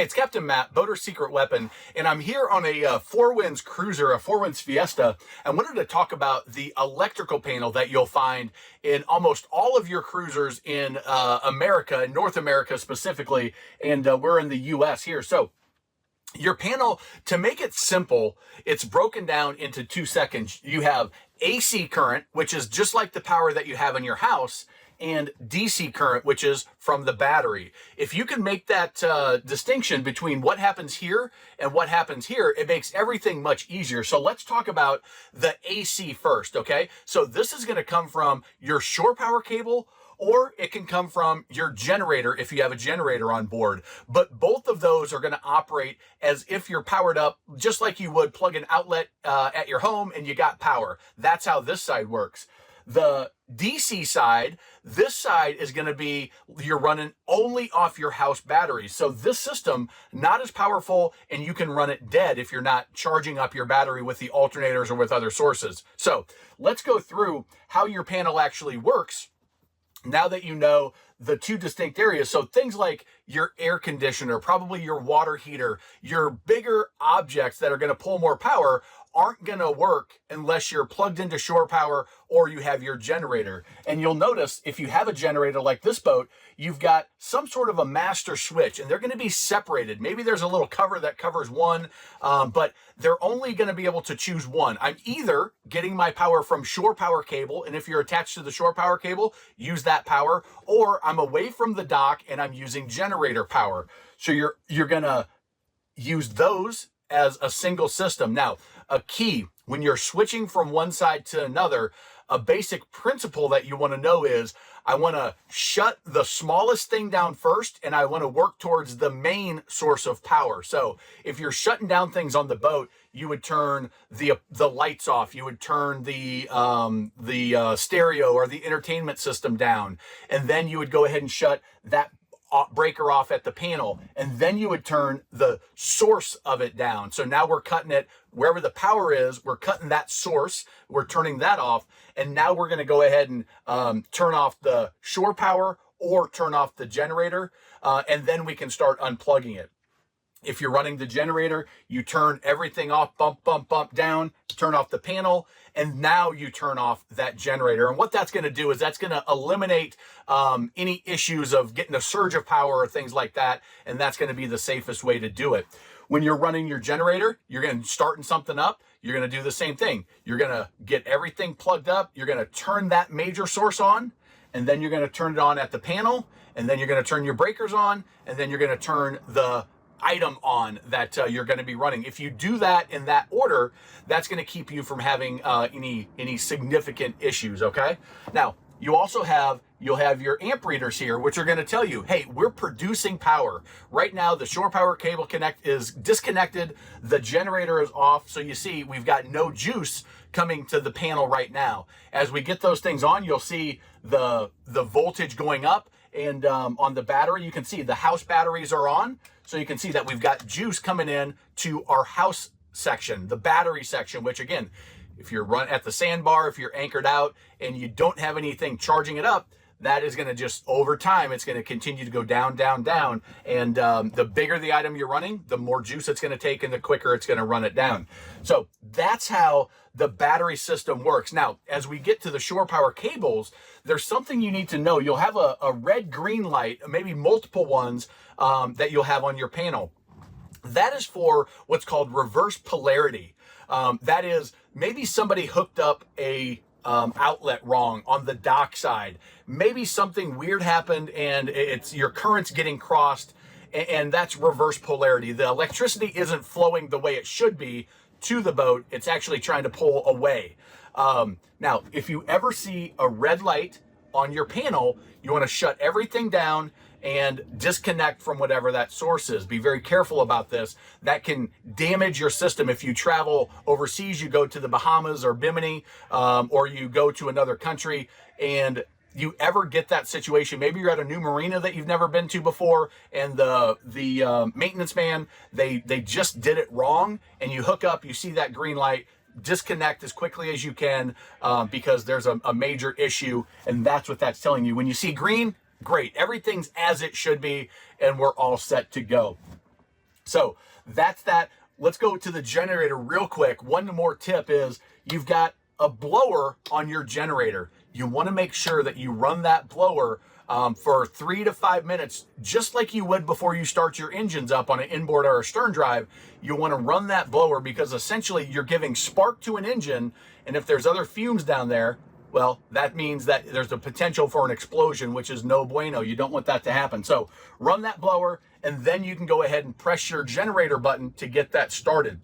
Hey, it's Captain Matt, Boater's Secret Weapon, and I'm here on a Four Winds Cruiser, a Four Winds Fiesta. I wanted to talk about the electrical panel that you'll find in almost all of your cruisers in America, in North America specifically, and we're in the U.S. here. So your panel, to make it simple, it's broken down into 2 seconds. You have AC current, which is just like the power that you have in your house, and DC current, which is from the battery. If you can make that distinction between what happens here and what happens here, it makes everything much easier. So let's talk about the AC first, okay? So this is gonna come from your shore power cable, or it can come from your generator if you have a generator on board. But both of those are gonna operate as if you're powered up, just like you would plug an outlet at your home and you got power. That's how this side works. The DC side, this side is going to be, you're running only off your house batteries. So this system, not as powerful, and you can run it dead if you're not charging up your battery with the alternators or with other sources. So let's go through how your panel actually works now that you know the two distinct areas. So things like your air conditioner, probably your water heater, your bigger objects that are going to pull more power aren't going to work unless you're plugged into shore power or you have your generator. And you'll notice if you have a generator like this boat, you've got some sort of a master switch and they're going to be separated. Maybe there's a little cover that covers one, but they're only going to be able to choose one. I'm either getting my power from shore power cable, and if you're attached to the shore power cable, use that power, or I'm away from the dock and I'm using generator power. So you're going to use those as a single system. Now, a key, when you're switching from one side to another, a basic principle that you want to know is I want to shut the smallest thing down first, and I want to work towards the main source of power. So if you're shutting down things on the boat, you would turn the lights off, you would turn the stereo or the entertainment system down, and then you would go ahead and shut that breaker off at the panel, and then you would turn the source of it down. So now we're cutting it wherever the power is, we're cutting that source, we're turning that off, and now we're going to go ahead and turn off the shore power or turn off the generator, and then we can start unplugging it. If you're running the generator, you turn everything off, bump, bump, bump down, turn off the panel, and now you turn off that generator. And what that's going to do is that's going to eliminate any issues of getting a surge of power or things like that, and that's going to be the safest way to do it. When you're running your generator, you're going to starting something up, you're going to do the same thing. You're going to get everything plugged up, you're going to turn that major source on, and then you're going to turn it on at the panel, and then you're going to turn your breakers on, and then you're going to turn the item on that you're going to be running. If you do that in that order, that's going to keep you from having any significant issues. Okay. Now you'll have your amp readers here, which are going to tell you, hey, we're producing power right now. The shore power cable connect is disconnected. The generator is off. So you see, we've got no juice coming to the panel right now. As we get those things on, you'll see the voltage going up, and on the battery, you can see the house batteries are on. So you can see that we've got juice coming in to our house section, the battery section, which again, if you're run at the sandbar, if you're anchored out and you don't have anything charging it up, that is going to just, over time, it's going to continue to go down, down, down. And the bigger the item you're running, the more juice it's going to take and the quicker it's going to run it down. So that's how the battery system works. Now, as we get to the shore power cables, there's something you need to know. You'll have a red-green light, maybe multiple ones that you'll have on your panel. That is for what's called reverse polarity. That is, maybe somebody hooked up a outlet wrong on the dock side. Maybe something weird happened and your current's getting crossed, and that's reverse polarity. The electricity isn't flowing the way it should be to the boat. It's actually trying to pull away. Now, if you ever see a red light on your panel, you want to shut everything down and disconnect from whatever that source is. Be very careful about this. That can damage your system. If you travel overseas, you go to the Bahamas or Bimini, or you go to another country, and you ever get that situation, maybe you're at a new marina that you've never been to before, and the maintenance man, they just did it wrong, and you hook up, you see that green light, disconnect as quickly as you can, because there's a major issue, and that's what that's telling you. When you see green, great, everything's as it should be, and we're all set to go. So that's that. Let's go to the generator real quick. One more tip is you've got a blower on your generator. You want to make sure that you run that blower for 3 to 5 minutes, just like you would before you start your engines up on an inboard or a stern drive. You want to run that blower because essentially you're giving spark to an engine, and if there's other fumes down there, well, that means that there's a potential for an explosion, which is no bueno. You don't want that to happen. So run that blower, and then you can go ahead and press your generator button to get that started.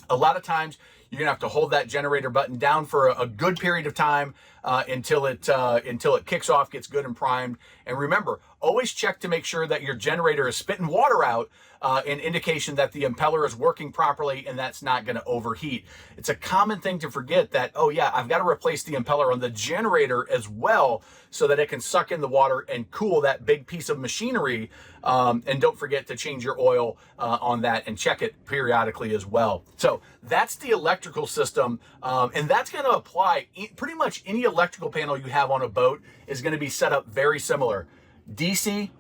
A lot of times you're gonna have to hold that generator button down for a good period of time until it kicks off, gets good and primed. And remember, always check to make sure that your generator is spitting water out, an indication that the impeller is working properly and that's not going to overheat. It's a common thing to forget that, oh yeah, I've got to replace the impeller on the generator as well so that it can suck in the water and cool that big piece of machinery. And don't forget to change your oil on that and check it periodically as well. So that's the electrical system, and that's going to apply pretty much any electrical panel you have on a boat is going to be set up very similar. DC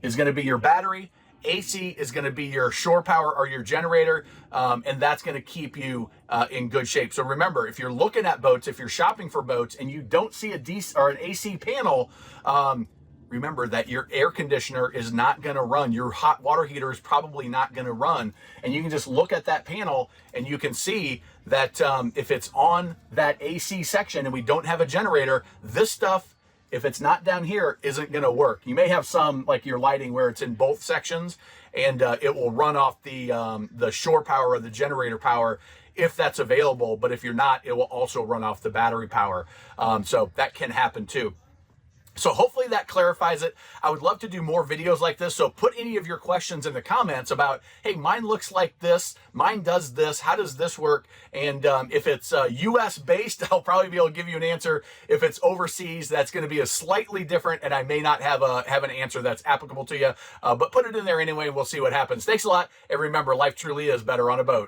is going to be your battery. AC is going to be your shore power or your generator, and that's going to keep you in good shape. So remember, if you're looking at boats, if you're shopping for boats and you don't see a DC or an AC panel, remember that your air conditioner is not going to run. Your hot water heater is probably not going to run. And you can just look at that panel and you can see that if it's on that AC section and we don't have a generator, this stuff, if it's not down here, isn't going to work. You may have some, like your lighting, where it's in both sections, and it will run off the shore power or the generator power if that's available. But if you're not, it will also run off the battery power. So that can happen too. So hopefully that clarifies it. I would love to do more videos like this. So put any of your questions in the comments about, hey, mine looks like this, mine does this, how does this work? And if it's US based, I'll probably be able to give you an answer. If it's overseas, that's going to be a slightly different, and I may not have an answer that's applicable to you. But put it in there anyway, and we'll see what happens. Thanks a lot. And remember, life truly is better on a boat.